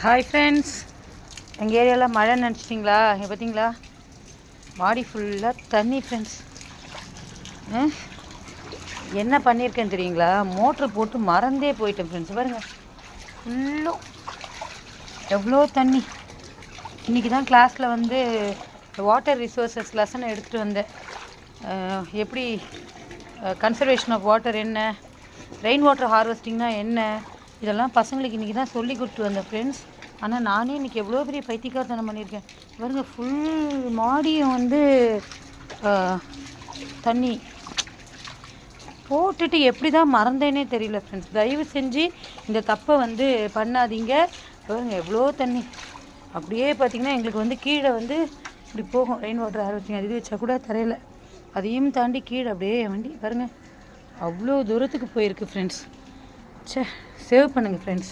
Hi friends, எங்கள் ஏரியாவில் மழை நினச்சிட்டிங்களா? இங்கே பார்த்தீங்களா, மாடி ஃபுல்லாக தண்ணி ஃப்ரெண்ட்ஸ். என்ன பண்ணியிருக்கேன்னு தெரியுங்களா? மோட்ரு போட்டு மறந்தே போயிட்டேன் ஃப்ரெண்ட்ஸ். பாருங்கள், ஃபுல்லும் எவ்வளோ தண்ணி. இன்றைக்கி தான் கிளாஸில் வந்து வாட்டர் ரிசோர்ஸஸ் லெசனை எடுத்துகிட்டு வந்தேன். எப்படி கன்சர்வேஷன் ஆஃப் வாட்டர் என்ன, ரெயின் வாட்டர் ஹார்வெஸ்டிங்னா என்ன, இதெல்லாம் பசங்களுக்கு இன்றைக்கி தான் சொல்லி கொடுத்து வந்தேன் ஃப்ரெண்ட்ஸ். ஆனால் நானே இன்றைக்கி எவ்வளோ பெரிய பைத்தியக்காரத்தனம் பண்ணியிருக்கேன் பாருங்கள். ஃபுல் மாடியும் வந்து தண்ணி போட்டுட்டு எப்படி தான் மறந்தேனே தெரியல ஃப்ரெண்ட்ஸ். தயவு செஞ்சு இந்த தப்பை வந்து பண்ணாதீங்க. பாருங்கள் எவ்வளோ தண்ணி. அப்படியே பார்த்திங்கன்னா எங்களுக்கு வந்து கீழே வந்து இப்படி போகும் ரெயின் வாட்டர் ஹார்வெஸ்டிங். அது வச்சா கூட தரையில், அதையும் தாண்டி கீழே அப்படியே வண்டி பாருங்கள் அவ்வளோ தூரத்துக்கு போயிருக்கு ஃப்ரெண்ட்ஸ். சேவ் பண்ணுங்கள் ஃப்ரெண்ட்ஸ்.